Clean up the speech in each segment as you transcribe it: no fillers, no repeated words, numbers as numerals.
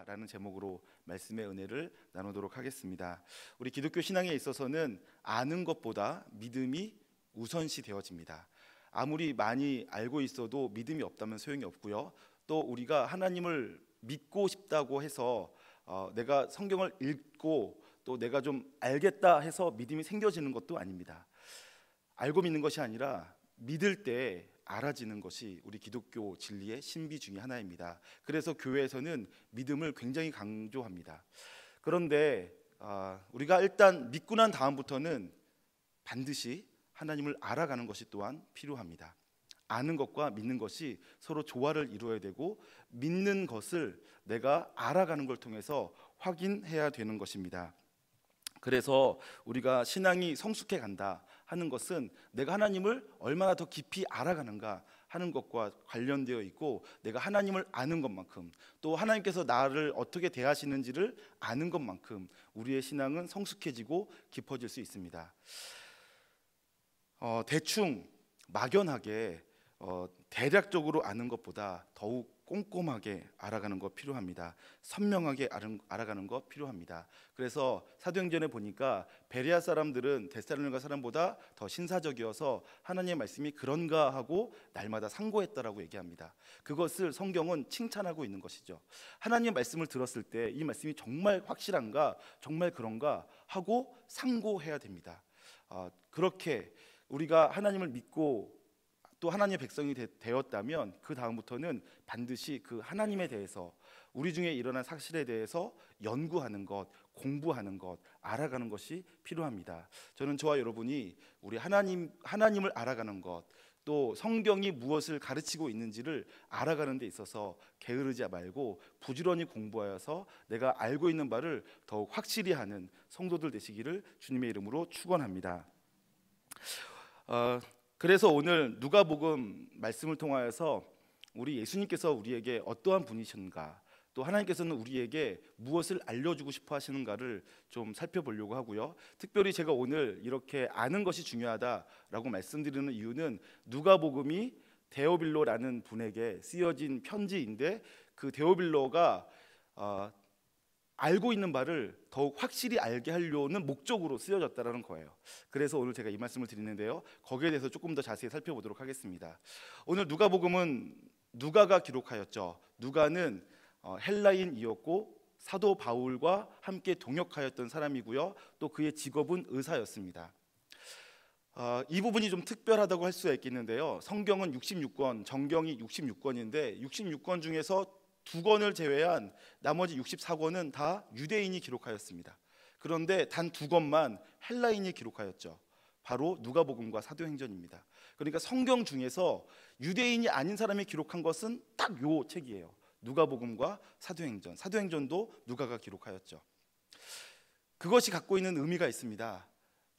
라는 제목으로 말씀의 은혜를 나누도록 하겠습니다. 우리 기독교 신앙에 있어서는 아는 것보다 믿음이 우선시 되어집니다. 아무리 많이 알고 있어도 믿음이 없다면 소용이 없고요. 또 우리가 하나님을 믿고 싶다고 해서 내가 성경을 읽고 또 내가 좀 알겠다 해서 믿음이 생겨지는 것도 아닙니다. 알고 믿는 것이 아니라 믿을 때 알아지는 것이 우리 기독교 진리의 신비 중에 하나입니다. 그래서 교회에서는 믿음을 굉장히 강조합니다. 그런데 우리가 일단 믿고 난 다음부터는 반드시 하나님을 알아가는 것이 또한 필요합니다. 아는 것과 믿는 것이 서로 조화를 이루어야 되고, 믿는 것을 내가 알아가는 걸 통해서 확인해야 되는 것입니다. 그래서 우리가 신앙이 성숙해 간다 하는 것은 내가 하나님을 얼마나 더 깊이 알아가는가 하는 것과 관련되어 있고, 내가 하나님을 아는 것만큼 또 하나님께서 나를 어떻게 대하시는지를 아는 것만큼 우리의 신앙은 성숙해지고 깊어질 수 있습니다. 대충 막연하게 대략적으로 아는 것보다 더욱 꼼꼼하게 알아가는 것 필요합니다. 선명하게 알아가는 것 필요합니다. 그래서 사도행전에 보니까 베레아 사람들은 데살로니가 사람보다 더 신사적이어서 하나님의 말씀이 그런가 하고 날마다 상고했다라고 얘기합니다. 그것을 성경은 칭찬하고 있는 것이죠. 하나님의 말씀을 들었을 때 이 말씀이 정말 확실한가, 정말 그런가 하고 상고해야 됩니다. 그렇게 우리가 하나님을 믿고 또 하나님의 백성이 되었다면 그 다음부터는 반드시 그 하나님에 대해서, 우리 중에 일어난 사실에 대해서 연구하는 것, 공부하는 것, 알아가는 것이 필요합니다. 저는 저와 여러분이 우리 하나님을 알아가는 것, 또 성경이 무엇을 가르치고 있는지를 알아가는 데 있어서 게으르지 말고 부지런히 공부하여서 내가 알고 있는 바를 더욱 확실히 하는 성도들 되시기를 주님의 이름으로 축원합니다. 그래서 오늘 누가복음 말씀을 통하여서 우리 예수님께서 우리에게 어떠한 분이신가, 또 하나님께서는 우리에게 무엇을 알려주고 싶어 하시는가를 좀 살펴보려고 하고요. 특별히 제가 오늘 이렇게 아는 것이 중요하다라고 말씀드리는 이유는 누가복음이 데오빌로라는 분에게 쓰여진 편지인데, 그 데오빌로가 알고 있는 바를 더욱 확실히 알게 하려는 목적으로 쓰여졌다는 거예요. 그래서 오늘 제가 이 말씀을 드리는데요, 거기에 대해서 조금 더 자세히 살펴보도록 하겠습니다. 오늘 누가복음은 누가가 기록하였죠. 누가는 헬라인이었고 사도 바울과 함께 동역하였던 사람이고요, 또 그의 직업은 의사였습니다. 이 부분이 좀 특별하다고 할 수가 있겠는데요, 성경은 66권, 정경이 66권인데 66권 중에서 2권을 제외한 나머지 64권은 다 유대인이 기록하였습니다. 그런데 단 2권만 헬라인이 기록하였죠. 바로 누가복음과 사도행전입니다. 그러니까 성경 중에서 유대인이 아닌 사람이 기록한 것은 딱 요 책이에요. 누가복음과 사도행전. 사도행전도 누가가 기록하였죠. 그것이 갖고 있는 의미가 있습니다.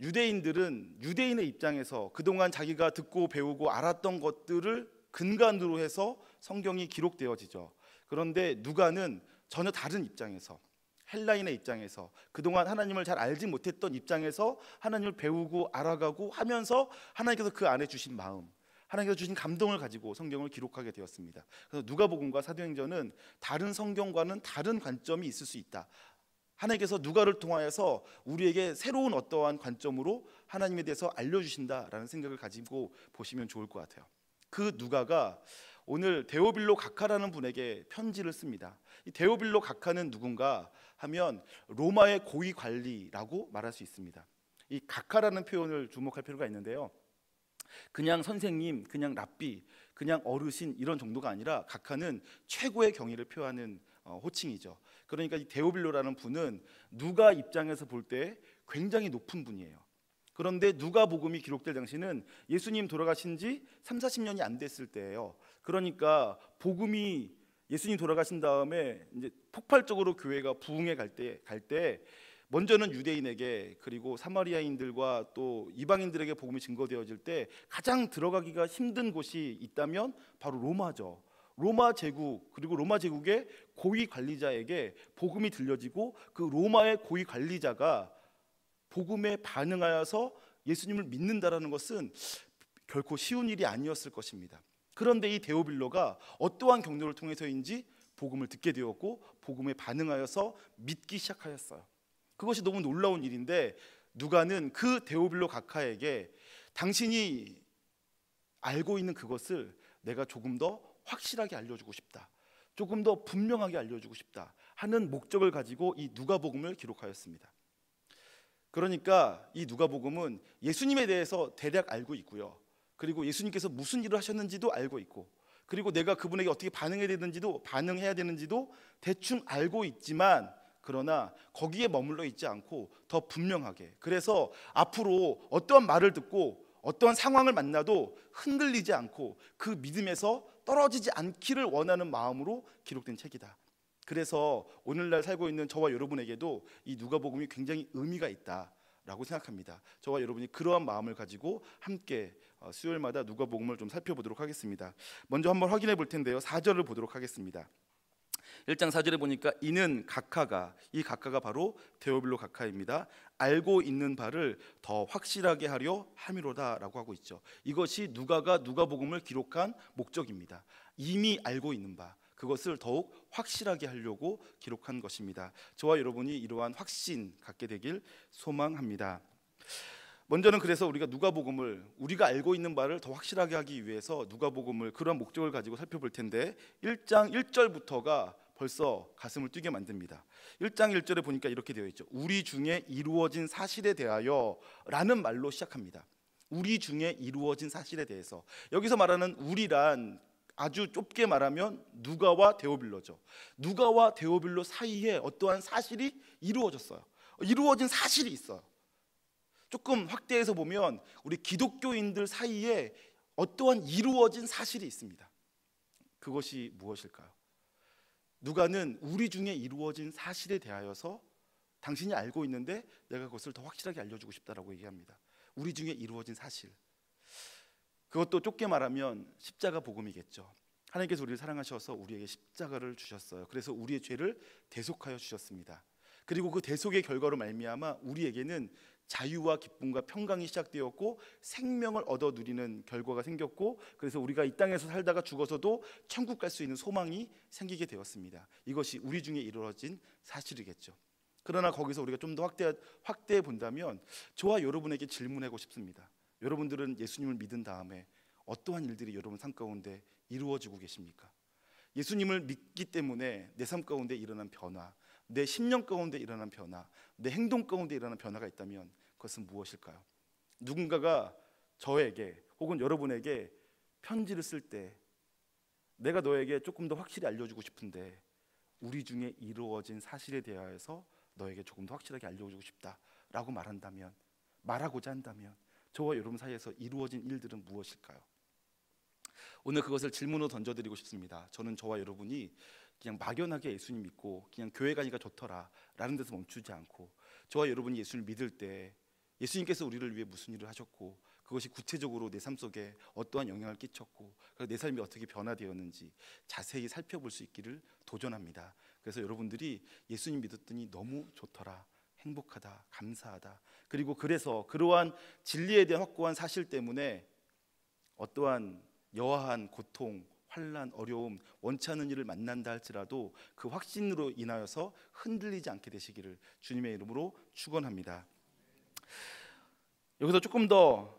유대인들은 유대인의 입장에서 그동안 자기가 듣고 배우고 알았던 것들을 근간으로 해서 성경이 기록되어지죠. 그런데 누가는 전혀 다른 입장에서, 헬라인의 입장에서, 그동안 하나님을 잘 알지 못했던 입장에서 하나님을 배우고 알아가고 하면서 하나님께서 그 안에 주신 마음, 하나님께서 주신 감동을 가지고 성경을 기록하게 되었습니다. 그래서 누가복음과 사도행전은 다른 성경과는 다른 관점이 있을 수 있다. 하나님께서 누가를 통하여서 우리에게 새로운 어떠한 관점으로 하나님에 대해서 알려주신다라는 생각을 가지고 보시면 좋을 것 같아요. 그 누가가 오늘 데오빌로 각하라는 분에게 편지를 씁니다. 이 데오빌로 각하는 누군가 하면 로마의 고위 관리라고 말할 수 있습니다. 이 각하라는 표현을 주목할 필요가 있는데요, 그냥 선생님, 그냥 랍비, 그냥 어르신 이런 정도가 아니라 각하는 최고의 경의를 표하는 호칭이죠. 그러니까 이 데오빌로라는 분은 누가 입장에서 볼 때 굉장히 높은 분이에요. 그런데 누가복음이 기록될 당시는 예수님 돌아가신 지 30-40년이 안 됐을 때예요. 그러니까 복음이 예수님 돌아가신 다음에 이제 폭발적으로 교회가 부흥해 갈 때 먼저는 유대인에게, 그리고 사마리아인들과 또 이방인들에게 복음이 증거되어질 때 가장 들어가기가 힘든 곳이 있다면 바로 로마죠. 로마 제국, 그리고 로마 제국의 고위 관리자에게 복음이 들려지고 그 로마의 고위 관리자가 복음에 반응하여서 예수님을 믿는다라는 것은 결코 쉬운 일이 아니었을 것입니다. 그런데 이 데오빌로가 어떠한 경로를 통해서인지 복음을 듣게 되었고 복음에 반응하여서 믿기 시작하였어요. 그것이 너무 놀라운 일인데 누가는 그 데오빌로 각하에게 당신이 알고 있는 그것을 내가 조금 더 확실하게 알려주고 싶다, 조금 더 분명하게 알려주고 싶다 하는 목적을 가지고 이 누가복음을 기록하였습니다. 그러니까 이 누가복음은 예수님에 대해서 대략 알고 있고요, 그리고 예수님께서 무슨 일을 하셨는지도 알고 있고, 그리고 내가 그분에게 어떻게 반응해야 되는지도 대충 알고 있지만, 그러나 거기에 머물러 있지 않고 더 분명하게, 그래서 앞으로 어떠한 말을 듣고 어떠한 상황을 만나도 흔들리지 않고 그 믿음에서 떨어지지 않기를 원하는 마음으로 기록된 책이다. 그래서 오늘날 살고 있는 저와 여러분에게도 이 누가복음이 굉장히 의미가 있다라고 생각합니다. 저와 여러분이 그러한 마음을 가지고 함께 수요일마다 누가복음을 좀 살펴보도록 하겠습니다. 먼저 한번 확인해 볼 텐데요, 4절을 보도록 하겠습니다. 1장 4절에 보니까 이는 각하가, 이 각하가 바로 데오빌로 각하입니다. 알고 있는 바를 더 확실하게 하려 함이로다라고 하고 있죠. 이것이 누가가 누가복음을 기록한 목적입니다. 이미 알고 있는 바, 그것을 더욱 확실하게 하려고 기록한 것입니다. 저와 여러분이 이러한 확신 갖게 되길 소망합니다. 먼저는 그래서 우리가 누가복음을, 우리가 알고 있는 바를 더 확실하게 하기 위해서 누가복음을 그런 목적을 가지고 살펴볼 텐데, 1장 1절부터가 벌써 가슴을 뛰게 만듭니다. 1장 1절에 보니까 이렇게 되어 있죠. 우리 중에 이루어진 사실에 대하여 라는 말로 시작합니다. 우리 중에 이루어진 사실에 대해서, 여기서 말하는 우리란 아주 좁게 말하면 누가와 데오빌로죠. 누가와 데오빌로 사이에 어떠한 사실이 이루어졌어요. 이루어진 사실이 있어요. 조금 확대해서 보면 우리 기독교인들 사이에 어떠한 이루어진 사실이 있습니다. 그것이 무엇일까요? 누가는 우리 중에 이루어진 사실에 대하여서 당신이 알고 있는데 내가 그것을 더 확실하게 알려주고 싶다라고 얘기합니다. 우리 중에 이루어진 사실, 그것도 좁게 말하면 십자가 복음이겠죠. 하나님께서 우리를 사랑하셔서 우리에게 십자가를 주셨어요. 그래서 우리의 죄를 대속하여 주셨습니다. 그리고 그 대속의 결과로 말미암아 우리에게는 자유와 기쁨과 평강이 시작되었고 생명을 얻어 누리는 결과가 생겼고, 그래서 우리가 이 땅에서 살다가 죽어서도 천국 갈 수 있는 소망이 생기게 되었습니다. 이것이 우리 중에 이루어진 사실이겠죠. 그러나 거기서 우리가 좀 더 확대해 본다면, 저와 여러분에게 질문하고 싶습니다. 여러분들은 예수님을 믿은 다음에 어떠한 일들이 여러분 삶 가운데 이루어지고 계십니까? 예수님을 믿기 때문에 내 삶 가운데 일어난 변화, 내 심령 가운데 일어난 변화, 내 행동 가운데 일어난 변화가 있다면 그것은 무엇일까요? 누군가가 저에게 혹은 여러분에게 편지를 쓸 때 내가 너에게 조금 더 확실히 알려주고 싶은데 우리 중에 이루어진 사실에 대하여서 너에게 조금 더 확실하게 알려주고 싶다라고 말하고자 한다면 저와 여러분 사이에서 이루어진 일들은 무엇일까요? 오늘 그것을 질문으로 던져드리고 싶습니다. 저는 저와 여러분이 그냥 막연하게 예수님 믿고 그냥 교회 가니까 좋더라 라는 데서 멈추지 않고, 저와 여러분이 예수를 믿을 때 예수님께서 우리를 위해 무슨 일을 하셨고 그것이 구체적으로 내 삶 속에 어떠한 영향을 끼쳤고 내 삶이 어떻게 변화되었는지 자세히 살펴볼 수 있기를 도전합니다. 그래서 여러분들이 예수님 믿었더니 너무 좋더라, 행복하다, 감사하다, 그리고 그래서 그러한 진리에 대한 확고한 사실 때문에 어떠한 여하한 고통, 환난, 어려움, 원치 않는 일을 만난다 할지라도 그 확신으로 인하여서 흔들리지 않게 되시기를 주님의 이름으로 축원합니다. 여기서 조금 더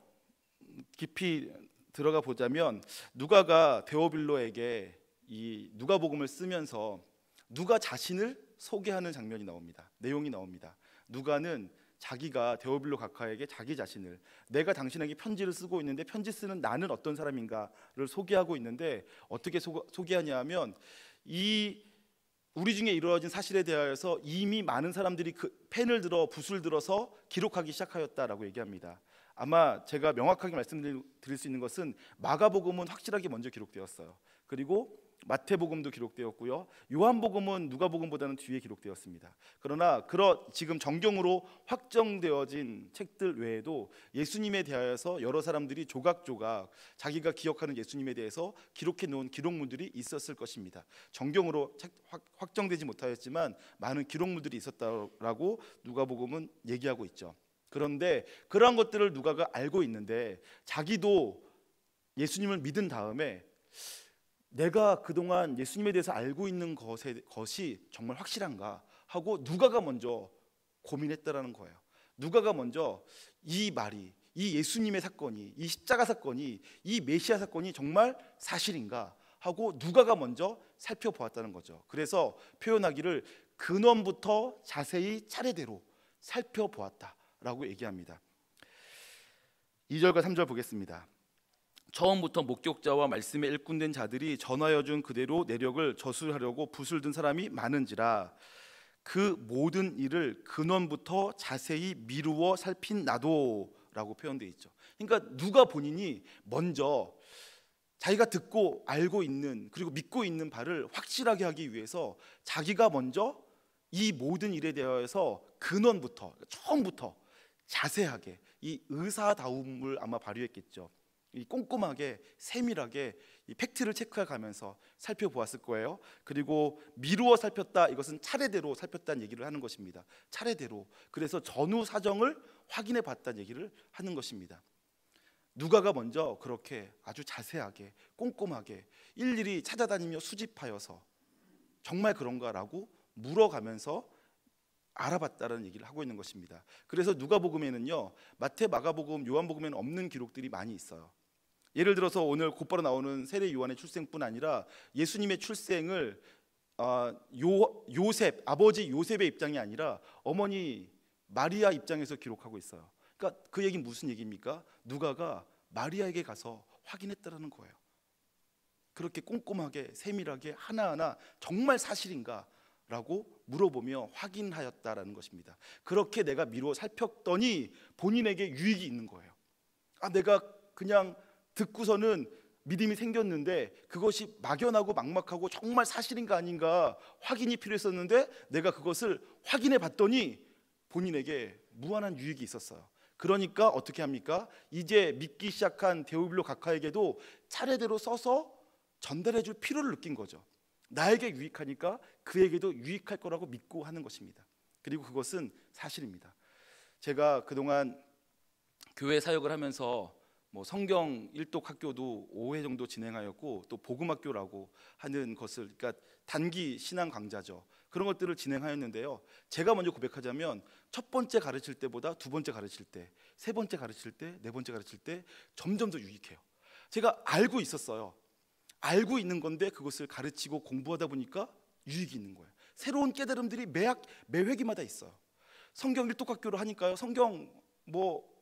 깊이 들어가 보자면, 누가가 데오빌로에게 이 누가복음을 쓰면서 누가 자신을 소개하는 장면이 나옵니다. 내용이 나옵니다. 누가는 자기가 데오빌로 각하에게 자기 자신을, 내가 당신에게 편지를 쓰고 있는데 편지 쓰는 나는 어떤 사람인가를 소개하고 있는데, 어떻게 소개하냐 하면 이 우리 중에 이루어진 사실에 대하여서 이미 많은 사람들이 그 펜을 들어 붓을 들어서 기록하기 시작하였다라고 얘기합니다. 아마 제가 명확하게 말씀드릴 수 있는 것은 마가복음은 확실하게 먼저 기록되었어요. 그리고 마태복음도 기록되었고요, 요한복음은 누가복음보다는 뒤에 기록되었습니다. 그러나 지금 정경으로 확정되어진 책들 외에도 예수님에 대하여서 여러 사람들이 조각조각 자기가 기억하는 예수님에 대해서 기록해 놓은 기록물들이 있었을 것입니다. 정경으로 확정되지 못하였지만 많은 기록물들이 있었다라고 누가복음은 얘기하고 있죠. 그런데 그러한 것들을 누가가 알고 있는데 자기도 예수님을 믿은 다음에 내가 그동안 예수님에 대해서 알고 있는 것이 정말 확실한가 하고 누가가 먼저 고민했다라는 거예요. 누가가 먼저 이 말이, 이 예수님의 사건이, 이 십자가 사건이, 이 메시아 사건이 정말 사실인가 하고 누가가 먼저 살펴보았다는 거죠. 그래서 표현하기를 근원부터 자세히 차례대로 살펴보았다라고 얘기합니다. 2절과 3절 보겠습니다. 처음부터 목격자와 말씀에 일꾼된 자들이 전하여 준 그대로 내력을 저술하려고 붓을 든 사람이 많은지라 그 모든 일을 근원부터 자세히 미루어 살핀 나도라고 표현되어 있죠. 그러니까 누가 본인이 먼저 자기가 듣고 알고 있는 그리고 믿고 있는 바를 확실하게 하기 위해서 자기가 먼저 이 모든 일에 대해서 근원부터, 처음부터 자세하게 이 의사다움을 아마 발휘했겠죠. 이 꼼꼼하게 세밀하게 이 팩트를 체크해가면서 살펴보았을 거예요. 그리고 미루어 살폈다, 이것은 차례대로 살폈다는 얘기를 하는 것입니다. 차례대로. 그래서 전후 사정을 확인해 봤다는 얘기를 하는 것입니다. 누가가 먼저 그렇게 아주 자세하게 꼼꼼하게 일일이 찾아다니며 수집하여서 정말 그런가라고 물어가면서 알아봤다는 얘기를 하고 있는 것입니다. 그래서 누가복음에는요, 마태, 마가복음, 요한복음에는 없는 기록들이 많이 있어요. 예를 들어서 오늘 곧바로 나오는 세례 요한의 출생뿐 아니라 예수님의 출생을 요셉, 아버지 요셉의 입장이 아니라 어머니 마리아 입장에서 기록하고 있어요. 그러니까 그 얘기는 무슨 얘기입니까? 누가가 마리아에게 가서 확인했다라는 거예요. 그렇게 꼼꼼하게 세밀하게 하나하나 정말 사실인가? 라고 물어보며 확인하였다라는 것입니다. 그렇게 내가 미루어 살폈더니 본인에게 유익이 있는 거예요. 내가 그냥 듣고서는 믿음이 생겼는데 그것이 막연하고 막막하고 정말 사실인가 아닌가 확인이 필요했었는데 내가 그것을 확인해 봤더니 본인에게 무한한 유익이 있었어요. 그러니까 어떻게 합니까? 이제 믿기 시작한 데오빌로 각하에게도 차례대로 써서 전달해 줄 필요를 느낀 거죠. 나에게 유익하니까 그에게도 유익할 거라고 믿고 하는 것입니다. 그리고 그것은 사실입니다. 제가 그동안 교회 사역을 하면서 성경 일독 학교도 5회 정도 진행하였고 또 복음학교라고 하는 것을, 그러니까 단기 신앙 강좌죠. 그런 것들을 진행하였는데요. 제가 먼저 고백하자면 첫 번째 가르칠 때보다 두 번째 가르칠 때, 세 번째 가르칠 때, 네 번째 가르칠 때 점점 더 유익해요. 제가 알고 있었어요. 알고 있는 건데 그것을 가르치고 공부하다 보니까 유익이 있는 거예요. 새로운 깨달음들이 매 회기마다 있어요. 성경 일독학교를 하니까요. 성경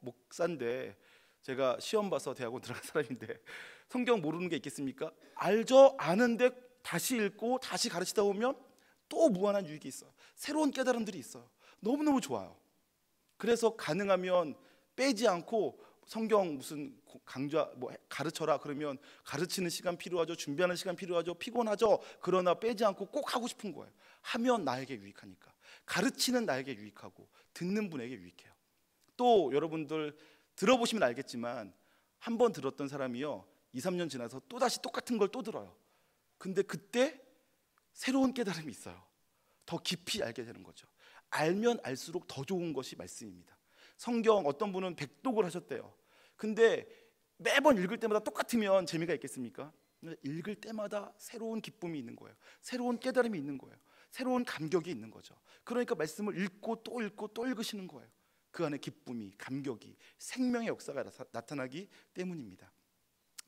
목사인데 제가 시험 봐서 대학원 들어간 사람인데 성경 모르는 게 있겠습니까? 알죠. 아는데 다시 읽고 다시 가르치다 보면 또 무한한 유익이 있어요. 새로운 깨달음들이 있어요. 너무너무 좋아요. 그래서 가능하면 빼지 않고 성경 무슨 강좌 가르쳐라 그러면 가르치는 시간 필요하죠. 준비하는 시간 필요하죠. 피곤하죠. 그러나 빼지 않고 꼭 하고 싶은 거예요. 하면 나에게 유익하니까. 가르치는 나에게 유익하고 듣는 분에게 유익해요. 또 여러분들 들어보시면 알겠지만 한 번 들었던 사람이요 2, 3년 지나서 또다시 똑같은 걸 또 들어요. 근데 그때 새로운 깨달음이 있어요. 더 깊이 알게 되는 거죠. 알면 알수록 더 좋은 것이 말씀입니다. 성경 어떤 분은 100독을 하셨대요. 근데 매번 읽을 때마다 똑같으면 재미가 있겠습니까? 읽을 때마다 새로운 기쁨이 있는 거예요. 새로운 깨달음이 있는 거예요. 새로운 감격이 있는 거죠. 그러니까 말씀을 읽고 또 읽으시는 거예요. 그 안에 기쁨이, 감격이, 생명의 역사가 나타나기 때문입니다.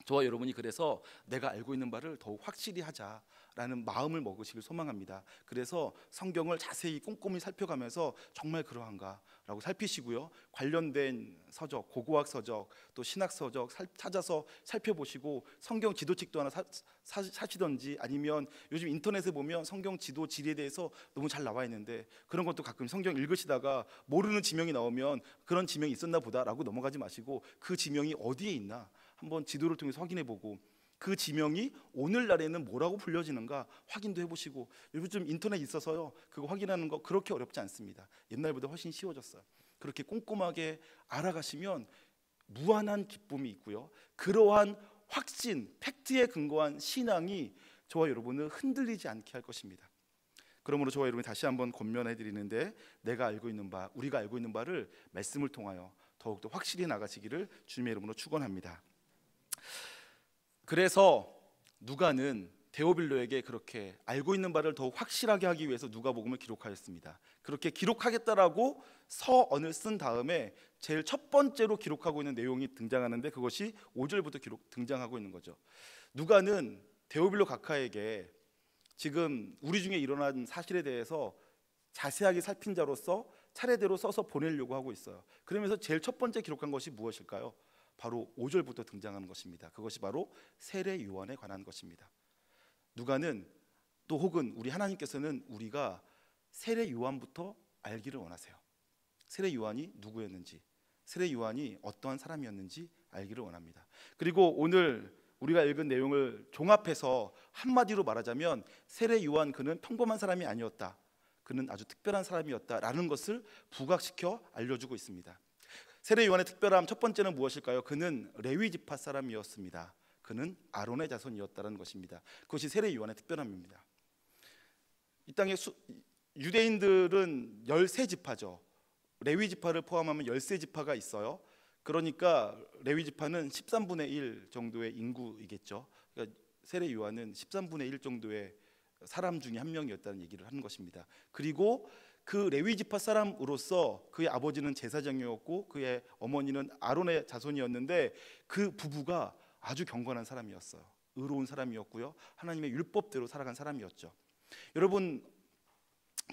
저와 여러분이 그래서 내가 알고 있는 바를 더욱 확실히 하자라는 마음을 먹으시길 소망합니다. 그래서 성경을 자세히 꼼꼼히 살펴가면서 정말 그러한가라고 살피시고요. 관련된 서적, 고고학 서적, 또 신학 서적 찾아서 살펴보시고 성경 지도책도 하나 사시던지 아니면 요즘 인터넷에 보면 성경 지도 지리에 대해서 너무 잘 나와 있는데 그런 것도 가끔 성경 읽으시다가 모르는 지명이 나오면 그런 지명이 있었나 보다라고 넘어가지 마시고 그 지명이 어디에 있나 한번 지도를 통해서 확인해보고 그 지명이 오늘날에는 뭐라고 불려지는가 확인도 해보시고 요즘 인터넷 있어서요 그거 확인하는 거 그렇게 어렵지 않습니다. 옛날보다 훨씬 쉬워졌어요. 그렇게 꼼꼼하게 알아가시면 무한한 기쁨이 있고요. 그러한 확신, 팩트에 근거한 신앙이 저와 여러분을 흔들리지 않게 할 것입니다. 그러므로 저와 여러분이 다시 한번 권면해 드리는데 내가 알고 있는 바, 우리가 알고 있는 바를 말씀을 통하여 더욱더 확실히 나가시기를 주님의 이름으로 축원합니다. 그래서 누가는 데오빌로에게 그렇게 알고 있는 바를 더욱 확실하게 하기 위해서 누가복음을 기록하였습니다. 그렇게 기록하겠다라고 서언을 쓴 다음에 제일 첫 번째로 기록하고 있는 내용이 등장하는데 그것이 5절부터 등장하고 있는 거죠. 누가는 데오빌로 각하에게 지금 우리 중에 일어난 사실에 대해서 자세하게 살핀 자로서 차례대로 써서 보내려고 하고 있어요. 그러면서 제일 첫 번째 기록한 것이 무엇일까요? 바로 5절부터 등장하는 것입니다. 그것이 바로 세례 요한에 관한 것입니다. 누가는 또 혹은 우리 하나님께서는 우리가 세례 요한부터 알기를 원하세요. 세례 요한이 누구였는지, 세례 요한이 어떠한 사람이었는지 알기를 원합니다. 그리고 오늘 우리가 읽은 내용을 종합해서 한마디로 말하자면 세례 요한 그는 평범한 사람이 아니었다. 그는 아주 특별한 사람이었다라는 것을 부각시켜 알려주고 있습니다. 세례 요한의 특별함 첫 번째는 무엇일까요? 그는 레위 지파 사람이었습니다. 그는 아론의 자손이었다는 것입니다. 그것이 세례 요한의 특별함입니다. 이 땅에 유대인들은 13지파죠. 레위 지파를 포함하면 13지파가 있어요. 그러니까 레위 지파는 13분의 1 정도의 인구이겠죠. 그러니까 세례 요한은 13분의 1 정도의 사람 중에 한 명이었다는 얘기를 하는 것입니다. 그리고 그 레위 지파 사람으로서 그의 아버지는 제사장이었고 그의 어머니는 아론의 자손이었는데 그 부부가 아주 경건한 사람이었어요. 의로운 사람이었고요. 하나님의 율법대로 살아간 사람이었죠. 여러분,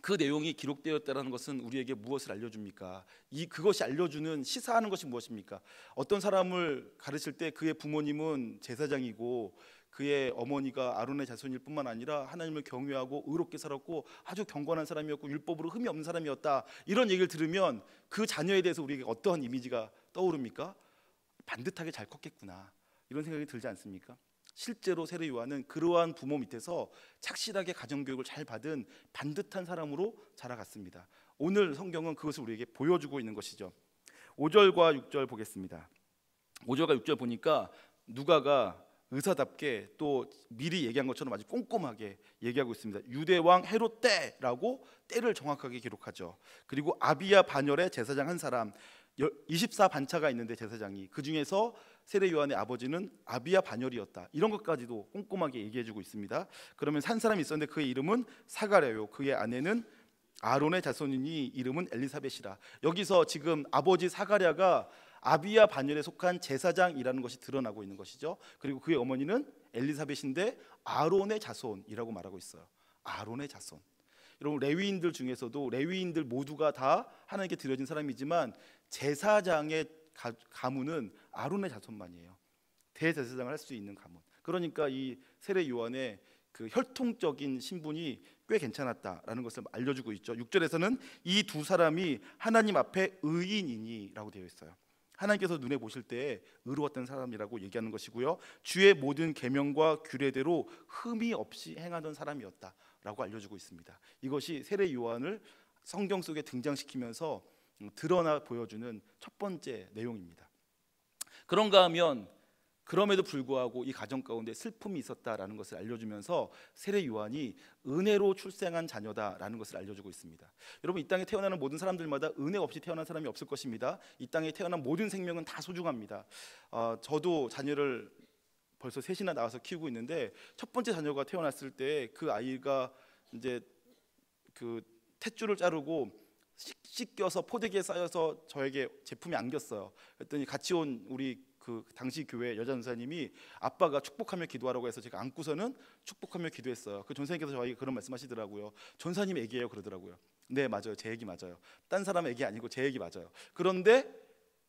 그 내용이 기록되었다는 것은 우리에게 무엇을 알려줍니까? 그것이 알려주는 시사하는 것이 무엇입니까? 어떤 사람을 가르칠 때 그의 부모님은 제사장이고 그의 어머니가 아론의 자손일 뿐만 아니라 하나님을 경외하고 의롭게 살았고 아주 경건한 사람이었고 율법으로 흠이 없는 사람이었다, 이런 얘기를 들으면 그 자녀에 대해서 우리에게 어떠한 이미지가 떠오릅니까? 반듯하게 잘 컸겠구나, 이런 생각이 들지 않습니까? 실제로 세례 요한은 그러한 부모 밑에서 착실하게 가정교육을 잘 받은 반듯한 사람으로 자라갔습니다. 오늘 성경은 그것을 우리에게 보여주고 있는 것이죠. 5절과 6절 보겠습니다. 5절과 6절 보니까 누가가 의사답게 또 미리 얘기한 것처럼 아주 꼼꼼하게 얘기하고 있습니다. 유대왕 헤롯 때라고 때를 정확하게 기록하죠. 그리고 아비야 반열의 제사장 한 사람, 24반차가 있는데 제사장이, 그 중에서 세례 요한의 아버지는 아비야 반열이었다, 이런 것까지도 꼼꼼하게 얘기해주고 있습니다. 그러면 한 사람이 있었는데 그의 이름은 사가랴요, 그의 아내는 아론의 자손이니 이름은 엘리사벳이라. 여기서 지금 아버지 사가랴가 아비야 반열에 속한 제사장이라는 것이 드러나고 있는 것이죠. 그리고 그의 어머니는 엘리사벳인데 아론의 자손이라고 말하고 있어요. 아론의 자손. 여러분, 레위인들 중에서도 레위인들 모두가 다 하나님께 드려진 사람이지만 제사장의 가문은 아론의 자손만이에요. 대제사장을 할 수 있는 가문. 그러니까 이 세례 요한의 그 혈통적인 신분이 꽤 괜찮았다라는 것을 알려주고 있죠. 6절에서는 이 두 사람이 하나님 앞에 의인이니라고 되어 있어요. 하나님께서 눈에 보실 때 의로웠던 사람이라고 얘기하는 것이고요. 주의 모든 계명과 규례대로 흠이 없이 행하던 사람이었다라고 알려주고 있습니다. 이것이 세례 요한을 성경 속에 등장시키면서 드러나 보여주는 첫 번째 내용입니다. 그런가 하면 그럼에도 불구하고 이 가정 가운데 슬픔이 있었다라는 것을 알려주면서 세례 요한이 은혜로 출생한 자녀다라는 것을 알려주고 있습니다. 여러분, 이 땅에 태어나는 모든 사람들마다 은혜 없이 태어난 사람이 없을 것입니다. 이 땅에 태어난 모든 생명은 다 소중합니다. 저도 자녀를 벌써 셋이나 낳아서 키우고 있는데 첫 번째 자녀가 태어났을 때 그 아이가 이제 그 탯줄을 자르고 씻겨서 포대기에 쌓여서 저에게 제품이 안겼어요. 그랬더니 같이 온 우리 그 당시 교회 여자 전사님이 아빠가 축복하며 기도하라고 해서 제가 안고서는 축복하며 기도했어요. 그 전사님께서 저에게 그런 말씀하시더라고요. 전사님 애기예요, 그러더라고요. 네, 맞아요, 제 애기 맞아요. 딴 사람 애기 아니고 제 애기 맞아요. 그런데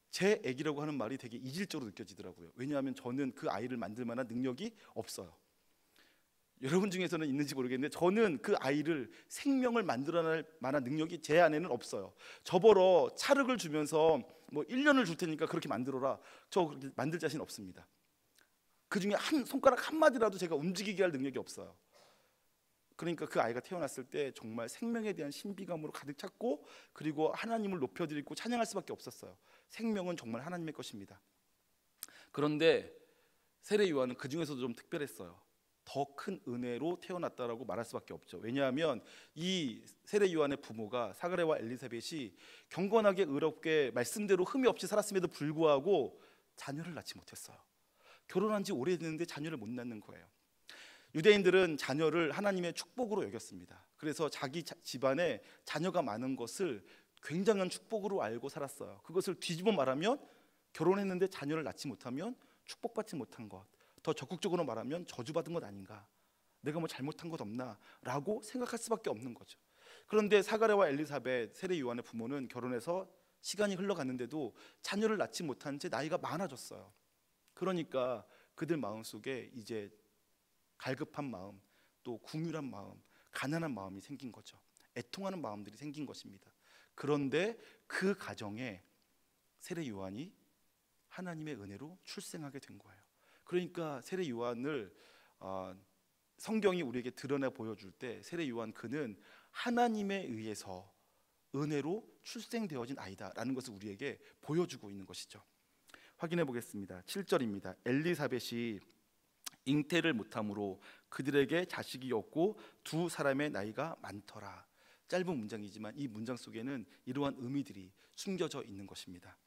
제 애기라고 하는 말이 되게 이질적으로 느껴지더라고요. 왜냐하면 저는 그 아이를 만들 만한 능력이 없어요. 여러분 중에서는 있는지 모르겠는데 저는 그 아이를 생명을 만들어낼 만한 능력이 제 안에는 없어요. 저보러 찰흙을 주면서 뭐 1년을 줄 테니까 그렇게 만들어라, 저 그렇게 만들 자신 없습니다. 그 중에 한 손가락 한마디라도 제가 움직이게 할 능력이 없어요. 그러니까 그 아이가 태어났을 때 정말 생명에 대한 신비감으로 가득 찼고, 그리고 하나님을 높여드리고 찬양할 수밖에 없었어요. 생명은 정말 하나님의 것입니다. 그런데 세례 요한은 그 중에서도 좀 특별했어요. 더 큰 은혜로 태어났다라고 말할 수밖에 없죠. 왜냐하면 이 세례 요한의 부모가 사가랴와 엘리사벳이 경건하게 의롭게 말씀대로 흠이 없이 살았음에도 불구하고 자녀를 낳지 못했어요. 결혼한 지 오래됐는데 자녀를 못 낳는 거예요. 유대인들은 자녀를 하나님의 축복으로 여겼습니다. 그래서 자기 집안에 자녀가 많은 것을 굉장한 축복으로 알고 살았어요. 그것을 뒤집어 말하면 결혼했는데 자녀를 낳지 못하면 축복받지 못한 것, 더 적극적으로 말하면 저주받은 것 아닌가, 내가 뭐 잘못한 것 없나 라고 생각할 수밖에 없는 거죠. 그런데 사가랴와 엘리사벳, 세례 요한의 부모는 결혼해서 시간이 흘러갔는데도 자녀를 낳지 못한 채 나이가 많아졌어요. 그러니까 그들 마음속에 이제 갈급한 마음, 또 궁휼한 마음, 가난한 마음이 생긴 거죠. 애통하는 마음들이 생긴 것입니다. 그런데 그 가정에 세례 요한이 하나님의 은혜로 출생하게 된 거예요. 그러니까 세례 요한을 성경이 우리에게 드러내 보여줄 때 세례 요한 그는 하나님에 의해서 은혜로 출생되어진 아이다라는 것을 우리에게 보여주고 있는 것이죠. 확인해 보겠습니다. 7절입니다. 엘리사벳이 잉태를 못함으로 그들에게 자식이 없고 두 사람의 나이가 많더라. 짧은 문장이지만 이 문장 속에는 이러한 의미들이 숨겨져 있는 것입니다.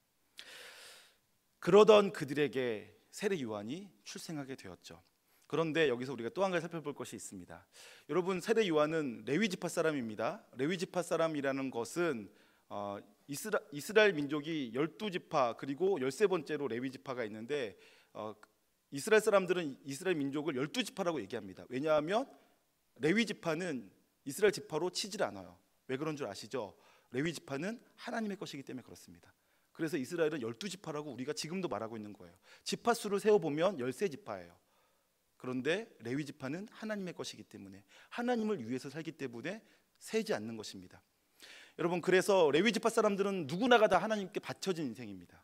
그러던 그들에게 세례 요한이 출생하게 되었죠. 그런데 여기서 우리가 또 한 가지 살펴볼 것이 있습니다. 여러분, 세례 요한은 레위 지파 사람입니다. 레위 지파 사람이라는 것은 이스라엘 민족이 12지파 그리고 13번째로 레위 지파가 있는데 이스라엘 사람들은 이스라엘 민족을 12지파라고 얘기합니다. 왜냐하면 레위 지파는 이스라엘 지파로 치질 않아요. 왜 그런 줄 아시죠? 레위 지파는 하나님의 것이기 때문에 그렇습니다. 그래서 이스라엘은 12지파라고 우리가 지금도 말하고 있는 거예요. 지파 수를 세어보면 13지파예요. 그런데 레위 지파는 하나님의 것이기 때문에, 하나님을 위해서 살기 때문에 세지 않는 것입니다. 여러분, 그래서 레위 지파 사람들은 누구나가 다 하나님께 바쳐진 인생입니다.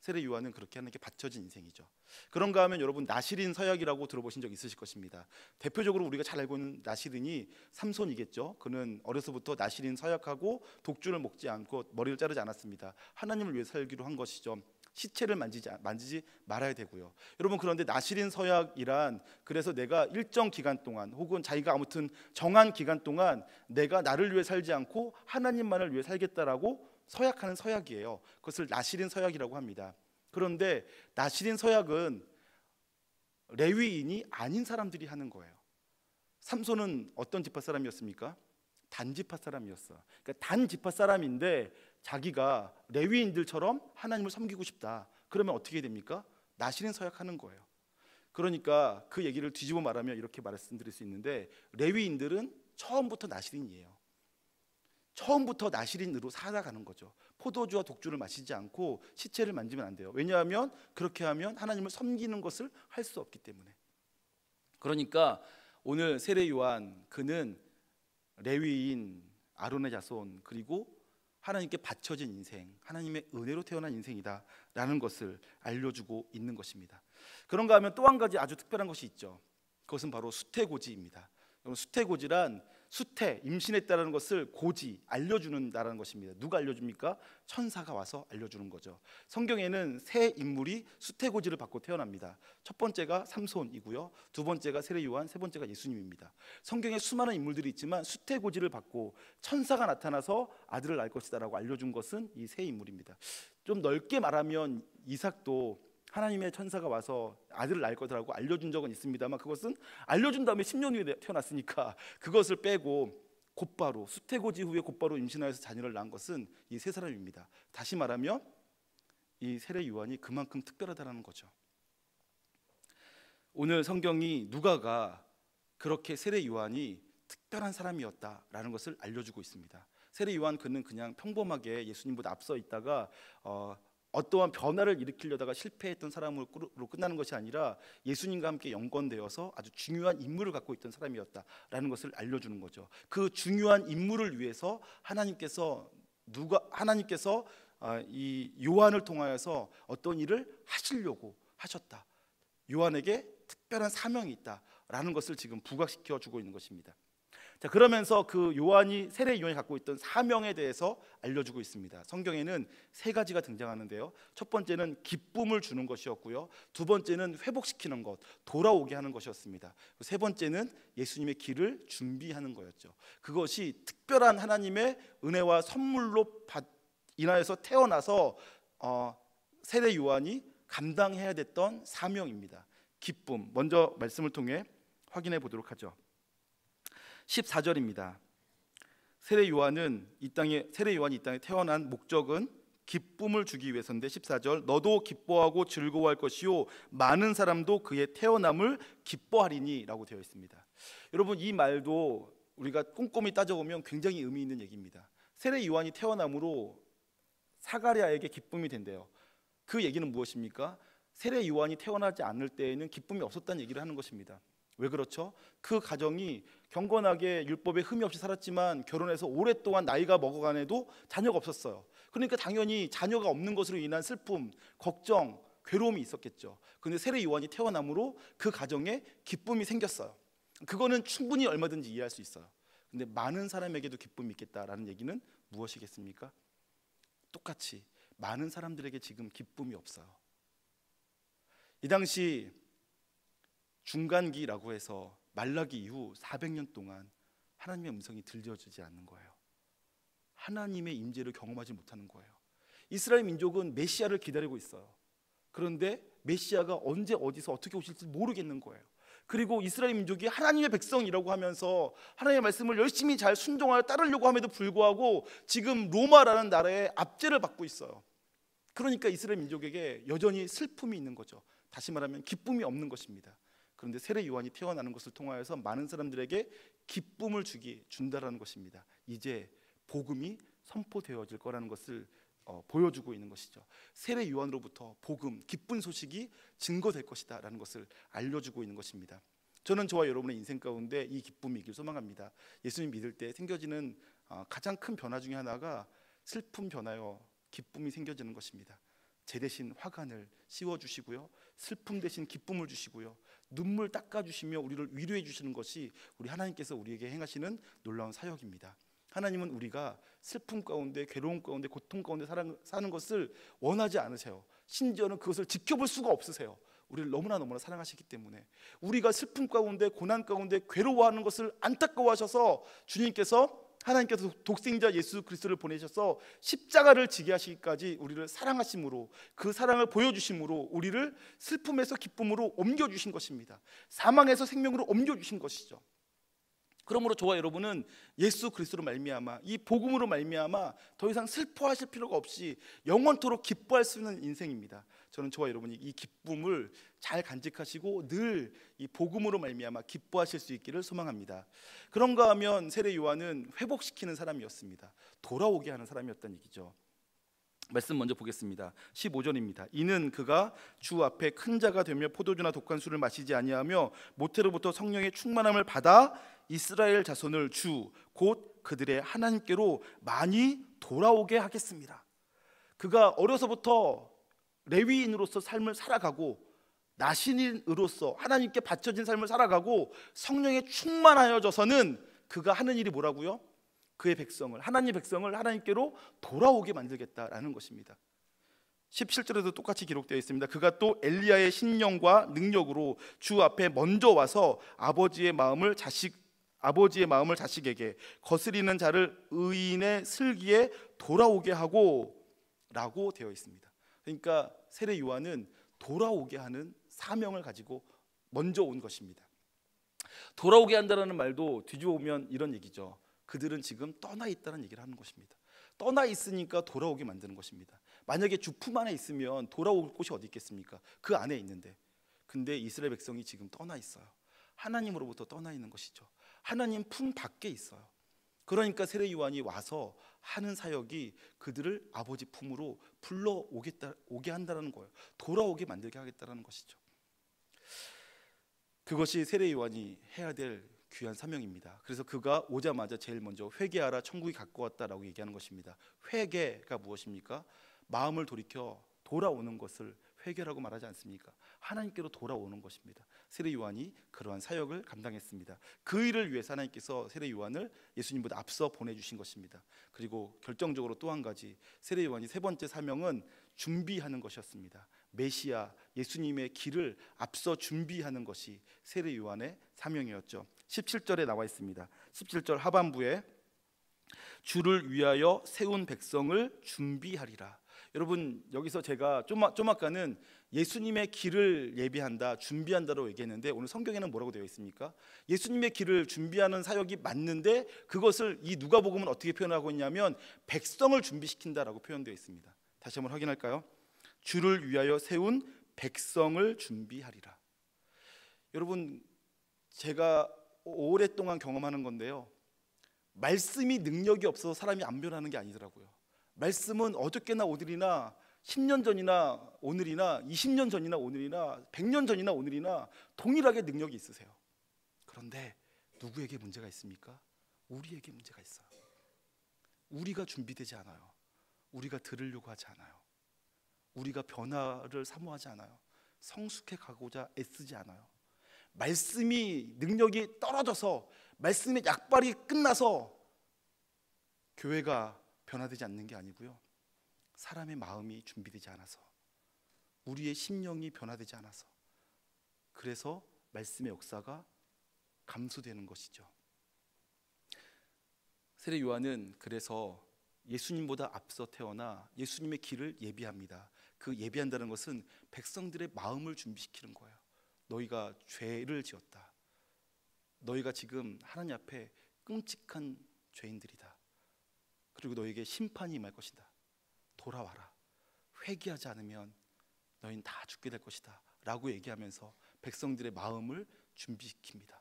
세례 요한은 그렇게 하나님께 바쳐진 인생이죠. 그런가 하면 여러분, 나시린 서약이라고 들어보신 적 있으실 것입니다. 대표적으로 우리가 잘 알고 있는 나시린이 삼손이겠죠. 그는 어려서부터 나시린 서약하고 독주를 먹지 않고 머리를 자르지 않았습니다. 하나님을 위해 살기로 한 것이죠. 시체를 만지지 말아야 되고요. 여러분, 그런데 나시린 서약이란, 그래서 내가 일정 기간 동안 혹은 자기가 아무튼 정한 기간 동안 내가 나를 위해 살지 않고 하나님만을 위해 살겠다라고 서약하는 서약이에요. 그것을 나시린 서약이라고 합니다. 그런데 나시린 서약은 레위인이 아닌 사람들이 하는 거예요. 삼손은 어떤 지파 사람이었습니까? 단지파 사람이었어. 그러니까 단지파 사람인데 자기가 레위인들처럼 하나님을 섬기고 싶다. 그러면 어떻게 됩니까? 나시린 서약하는 거예요. 그러니까 그 얘기를 뒤집어 말하면 이렇게 말씀드릴 수 있는데, 레위인들은 처음부터 나시린이에요. 처음부터 나시린으로 살아가는 거죠. 포도주와 독주를 마시지 않고 시체를 만지면 안 돼요. 왜냐하면 그렇게 하면 하나님을 섬기는 것을 할 수 없기 때문에. 그러니까 오늘 세례 요한, 그는 레위인 아론의 자손, 그리고 하나님께 바쳐진 인생, 하나님의 은혜로 태어난 인생이다라는 것을 알려주고 있는 것입니다. 그런가 하면 또 한 가지 아주 특별한 것이 있죠. 그것은 바로 수태고지입니다. 수태고지란 수태, 임신했다는 것을 고지, 알려주는다라는 것입니다. 누가 알려줍니까? 천사가 와서 알려주는 거죠. 성경에는 세 인물이 수태고지를 받고 태어납니다. 첫 번째가 삼손이고요, 두 번째가 세례 요한, 세 번째가 예수님입니다. 성경에 수많은 인물들이 있지만 수태고지를 받고 천사가 나타나서 아들을 낳을 것이다라고 알려준 것은 이 세 인물입니다. 좀 넓게 말하면 이삭도 하나님의 천사가 와서 아들을 낳을 거라고 알려준 적은 있습니다만, 그것은 알려준 다음에 10년 후에 태어났으니까 그것을 빼고 곧바로 수태고지 후에 곧바로 임신하여서 자녀를 낳은 것은 이 세 사람입니다. 다시 말하면 이 세례 요한이 그만큼 특별하다는 거죠. 오늘 성경이 누가가 그렇게 세례 요한이 특별한 사람이었다라는 것을 알려주고 있습니다. 세례 요한, 그는 그냥 평범하게 예수님보다 앞서 있다가 어떠한 변화를 일으키려다가 실패했던 사람으로 끝나는 것이 아니라 예수님과 함께 연관되어서 아주 중요한 임무를 갖고 있던 사람이었다라는 것을 알려주는 거죠. 그 중요한 임무를 위해서 하나님께서 이 요한을 통하여서 어떤 일을 하시려고 하셨다. 요한에게 특별한 사명이 있다라는 것을 지금 부각시켜 주고 있는 것입니다. 자, 그러면서 그 세례 요한이 갖고 있던 사명에 대해서 알려주고 있습니다. 성경에는 세 가지가 등장하는데요. 첫 번째는 기쁨을 주는 것이었고요, 두 번째는 회복시키는 것, 돌아오게 하는 것이었습니다. 세 번째는 예수님의 길을 준비하는 거였죠. 그것이 특별한 하나님의 은혜와 선물로 인하여서 태어나서 세례 요한이 감당해야 됐던 사명입니다. 기쁨, 먼저 말씀을 통해 확인해 보도록 하죠. 14절입니다. 세례 요한이 이 땅에 태어난 목적은 기쁨을 주기 위해서인데 14절 너도 기뻐하고 즐거워할 것이요 많은 사람도 그의 태어남을 기뻐하리니 라고 되어 있습니다. 여러분, 이 말도 우리가 꼼꼼히 따져보면 굉장히 의미 있는 얘기입니다. 세례 요한이 태어남으로 사가랴에게 기쁨이 된대요. 그 얘기는 무엇입니까? 세례 요한이 태어나지 않을 때에는 기쁨이 없었다는 얘기를 하는 것입니다. 왜 그렇죠? 그 가정이 경건하게 율법에 흠이 없이 살았지만 결혼해서 오랫동안 나이가 먹어가네도 자녀가 없었어요. 그러니까 당연히 자녀가 없는 것으로 인한 슬픔, 걱정, 괴로움이 있었겠죠. 그런데 세례 요한이 태어남으로 그 가정에 기쁨이 생겼어요. 그거는 충분히 얼마든지 이해할 수 있어요. 근데 많은 사람에게도 기쁨이 있겠다라는 얘기는 무엇이겠습니까? 똑같이 많은 사람들에게 지금 기쁨이 없어요. 이 당시 중간기라고 해서 말라기 이후 400년 동안 하나님의 음성이 들려지지 않는 거예요. 하나님의 임재를 경험하지 못하는 거예요. 이스라엘 민족은 메시아를 기다리고 있어요. 그런데 메시아가 언제 어디서 어떻게 오실지 모르겠는 거예요. 그리고 이스라엘 민족이 하나님의 백성이라고 하면서 하나님의 말씀을 열심히 잘 순종하여 따르려고 함에도 불구하고 지금 로마라는 나라의 압제를 받고 있어요. 그러니까 이스라엘 민족에게 여전히 슬픔이 있는 거죠. 다시 말하면 기쁨이 없는 것입니다. 그런데 세례 요한이 태어나는 것을 통하여서 많은 사람들에게 기쁨을 준다라는 것입니다. 이제 복음이 선포되어질 거라는 것을 보여주고 있는 것이죠. 세례 요한으로부터 복음, 기쁜 소식이 증거될 것이다라는 것을 알려주고 있는 것입니다. 저는 저와 여러분의 인생 가운데 이 기쁨이 있길 소망합니다. 예수님 믿을 때 생겨지는 가장 큰 변화 중에 하나가 슬픔 변화여 기쁨이 생겨지는 것입니다. 제 대신 화관을 씌워주시고요, 슬픔 대신 기쁨을 주시고요, 눈물 닦아주시며 우리를 위로해 주시는 것이 우리 하나님께서 우리에게 행하시는 놀라운 사역입니다. 하나님은 우리가 슬픔 가운데, 괴로움 가운데, 고통 가운데 사는 것을 원하지 않으세요. 심지어는 그것을 지켜볼 수가 없으세요. 우리를 너무나 사랑하시기 때문에 우리가 슬픔 가운데, 고난 가운데 괴로워하는 것을 안타까워하셔서 하나님께서 독생자 예수 그리스도를 보내셔서 십자가를 지게 하시기까지 우리를 사랑하심으로, 그 사랑을 보여주심으로 우리를 슬픔에서 기쁨으로 옮겨주신 것입니다. 사망에서 생명으로 옮겨주신 것이죠. 그러므로 저와 여러분은 예수 그리스도로 말미암아, 이 복음으로 말미암아 더 이상 슬퍼하실 필요가 없이 영원토록 기뻐할 수 있는 인생입니다. 저는 저와 여러분이 이 기쁨을 잘 간직하시고 늘 이 복음으로 말미암아 기뻐하실 수 있기를 소망합니다. 그런가 하면 세례 요한은 회복시키는 사람이었습니다. 돌아오게 하는 사람이었다는 얘기죠. 말씀 먼저 보겠습니다. 15절입니다. 이는 그가 주 앞에 큰 자가 되며 포도주나 독한 술을 마시지 아니하며 모태로부터 성령의 충만함을 받아 이스라엘 자손을 주 곧 그들의 하나님께로 많이 돌아오게 하겠습니다. 그가 어려서부터 레위인으로서 삶을 살아가고 나신인으로서 하나님께 바쳐진 삶을 살아가고 성령에 충만하여져서는 그가 하는 일이 뭐라고요? 그의 백성을, 하나님의 백성을 하나님께로 돌아오게 만들겠다라는 것입니다. 17절에도 똑같이 기록되어 있습니다. 그가 또 엘리야의 신령과 능력으로 주 앞에 먼저 와서 아버지의 마음을 자식에게, 거스리는 자를 의인의 슬기에 돌아오게 하고 라고 되어 있습니다. 그러니까 세례 요한은 돌아오게 하는 사명을 가지고 먼저 온 것입니다. 돌아오게 한다는 말도 뒤집어 보면 이런 얘기죠. 그들은 지금 떠나 있다는 얘기를 하는 것입니다. 떠나 있으니까 돌아오게 만드는 것입니다. 만약에 주 품 안에 있으면 돌아올 곳이 어디 있겠습니까? 그 안에 있는데. 근데 이스라엘 백성이 지금 떠나 있어요. 하나님으로부터 떠나 있는 것이죠. 하나님 품 밖에 있어요. 그러니까 세례 요한이 와서 하는 사역이 그들을 아버지 품으로 오게 한다는 거예요. 돌아오게 만들게 하겠다는 것이죠. 그것이 세례 요한이 해야 될 귀한 사명입니다. 그래서 그가 오자마자 제일 먼저 회개하라, 천국이 가까웠다라고 얘기하는 것입니다. 회개가 무엇입니까? 마음을 돌이켜 돌아오는 것을 회개라고 말하지 않습니까? 하나님께로 돌아오는 것입니다. 세례 요한이 그러한 사역을 감당했습니다. 그 일을 위해서 하나님께서 세례 요한을 예수님보다 앞서 보내주신 것입니다. 그리고 결정적으로 또 한 가지, 세례 요한이 세 번째 사명은 준비하는 것이었습니다. 메시아 예수님의 길을 앞서 준비하는 것이 세례 요한의 사명이었죠. 17절에 나와 있습니다. 17절 하반부에 주를 위하여 세운 백성을 준비하리라. 여러분 여기서 제가 좀 아까는 예수님의 길을 예비한다, 준비한다라고 얘기했는데 오늘 성경에는 뭐라고 되어 있습니까? 예수님의 길을 준비하는 사역이 맞는데 그것을 이 누가복음은 어떻게 표현하고 있냐면 백성을 준비시킨다라고 표현되어 있습니다. 다시 한번 확인할까요? 주를 위하여 세운 백성을 준비하리라. 여러분 제가 오랫동안 경험하는 건데요, 말씀이 능력이 없어서 사람이 안 변하는 게 아니더라고요. 말씀은 어저께나 오늘이나 10년 전이나 오늘이나 20년 전이나 오늘이나 100년 전이나 오늘이나 동일하게 능력이 있으세요. 그런데 누구에게 문제가 있습니까? 우리에게 문제가 있어요. 우리가 준비되지 않아요. 우리가 들으려고 하지 않아요. 우리가 변화를 사모하지 않아요. 성숙해 가고자 애쓰지 않아요. 말씀이 능력이 떨어져서 말씀의 약발이 끝나서 교회가 변화되지 않는 게 아니고요, 사람의 마음이 준비되지 않아서, 우리의 심령이 변화되지 않아서, 그래서 말씀의 역사가 감소되는 것이죠. 세례 요한은 그래서 예수님보다 앞서 태어나 예수님의 길을 예비합니다. 그 예비한다는 것은 백성들의 마음을 준비시키는 거예요. 너희가 죄를 지었다. 너희가 지금 하나님 앞에 끔찍한 죄인들이다. 그리고 너희에게 심판이 임할 것이다. 돌아와라. 회개하지 않으면 너희는 다 죽게 될 것이다 라고 얘기하면서 백성들의 마음을 준비시킵니다.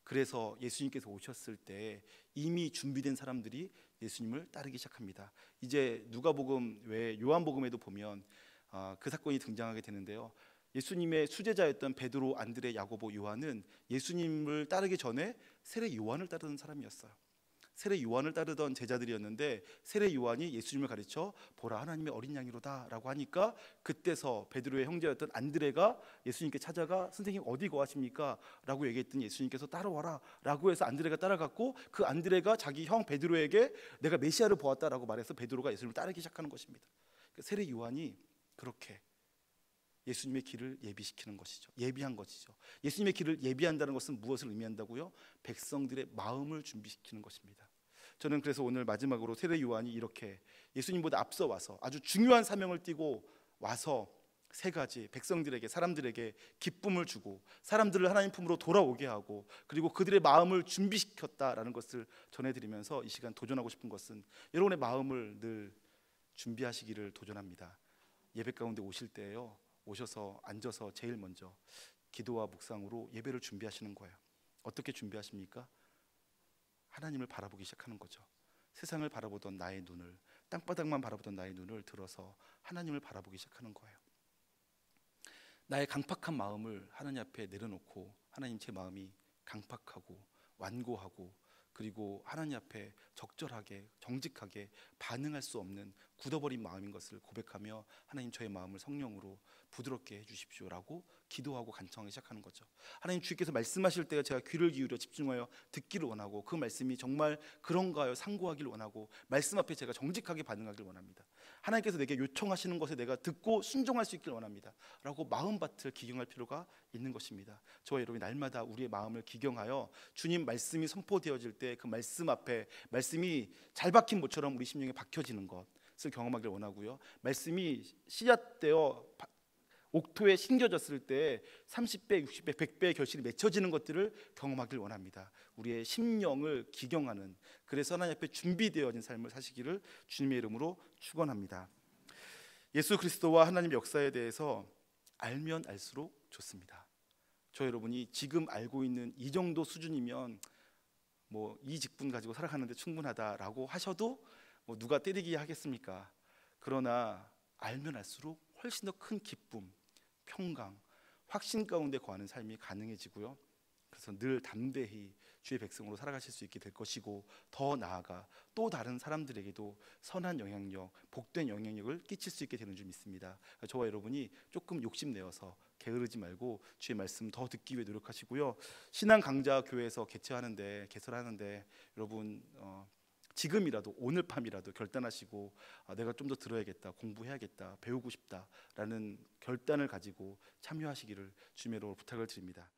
그래서 예수님께서 오셨을 때 이미 준비된 사람들이 예수님을 따르기 시작합니다. 이제 누가복음 외에 요한복음에도 보면 그 사건이 등장하게 되는데요, 예수님의 수제자였던 베드로, 안드레, 야고보, 요한은 예수님을 따르기 전에 세례 요한을 따르는 사람이었어요. 세례 요한을 따르던 제자들이었는데 세례 요한이 예수님을 가르쳐 보라 하나님의 어린 양이로다 라고 하니까 그때서 베드로의 형제였던 안드레가 예수님께 찾아가 선생님 어디 거하십니까? 라고 얘기했더니 예수님께서 따라와라 라고 해서 안드레가 따라갔고 그 안드레가 자기 형 베드로에게 내가 메시아를 보았다라고 말해서 베드로가 예수님을 따르기 시작하는 것입니다. 세례 요한이 그렇게 예수님의 길을 예비시키는 것이죠. 예비한 것이죠. 예수님의 길을 예비한다는 것은 무엇을 의미한다고요? 백성들의 마음을 준비시키는 것입니다. 저는 그래서 오늘 마지막으로 세례 요한이 이렇게 예수님보다 앞서 와서 아주 중요한 사명을 띠고 와서 세 가지 백성들에게, 사람들에게 기쁨을 주고 사람들을 하나님 품으로 돌아오게 하고 그리고 그들의 마음을 준비시켰다라는 것을 전해드리면서 이 시간 도전하고 싶은 것은 여러분의 마음을 늘 준비하시기를 도전합니다. 예배 가운데 오실 때에요, 오셔서 앉아서 제일 먼저 기도와 묵상으로 예배를 준비하시는 거예요. 어떻게 준비하십니까? 하나님을 바라보기 시작하는 거죠. 세상을 바라보던 나의 눈을, 땅바닥만 바라보던 나의 눈을 들어서 하나님을 바라보기 시작하는 거예요. 나의 강팍한 마음을 하나님 앞에 내려놓고 하나님 제 마음이 강팍하고 완고하고 그리고 하나님 앞에 적절하게 정직하게 반응할 수 없는 굳어버린 마음인 것을 고백하며 하나님 저의 마음을 성령으로 부드럽게 해주십시오라고 기도하고 간청하기 시작하는 거죠. 하나님 주께서 말씀하실 때 제가 귀를 기울여 집중하여 듣기를 원하고 그 말씀이 정말 그런가요? 상고하기를 원하고 말씀 앞에 제가 정직하게 반응하기를 원합니다. 하나님께서 내게 요청하시는 것에 내가 듣고 순종할 수 있기를 원합니다 라고 마음밭을 기경할 필요가 있는 것입니다. 저와 여러분이 날마다 우리의 마음을 기경하여 주님 말씀이 선포되어질 때 그 말씀 앞에 말씀이 잘 박힌 모처럼 우리 심령에 박혀지는 것을 경험하기를 원하고요, 말씀이 씨앗되어 옥토에 심겨졌을 때 30배, 60배, 100배의 결실이 맺혀지는 것들을 경험하길 원합니다. 우리의 심령을 기경하는, 그래서 하나님 앞에 준비되어진 삶을 사시기를 주님의 이름으로 축원합니다. 예수 그리스도와 하나님의 역사에 대해서 알면 알수록 좋습니다. 저 여러분이 지금 알고 있는 이 정도 수준이면 뭐 이 직분 가지고 살아가는데 충분하다라고 하셔도 뭐 누가 때리기 하겠습니까? 그러나 알면 알수록 훨씬 더 큰 기쁨, 평강, 확신 가운데 거하는 삶이 가능해지고요, 그래서 늘 담대히 주의 백성으로 살아가실 수 있게 될 것이고 더 나아가 또 다른 사람들에게도 선한 영향력, 복된 영향력을 끼칠 수 있게 되는 줄 믿습니다. 저와 여러분이 조금 욕심내어서 게으르지 말고 주의 말씀 더 듣기 위해 노력하시고요, 신앙 강자 교회에서 개설하는데 여러분 지금이라도 오늘 밤이라도 결단하시고 내가 좀 더 들어야겠다, 공부해야겠다, 배우고 싶다라는 결단을 가지고 참여하시기를 주님으로 부탁을 드립니다.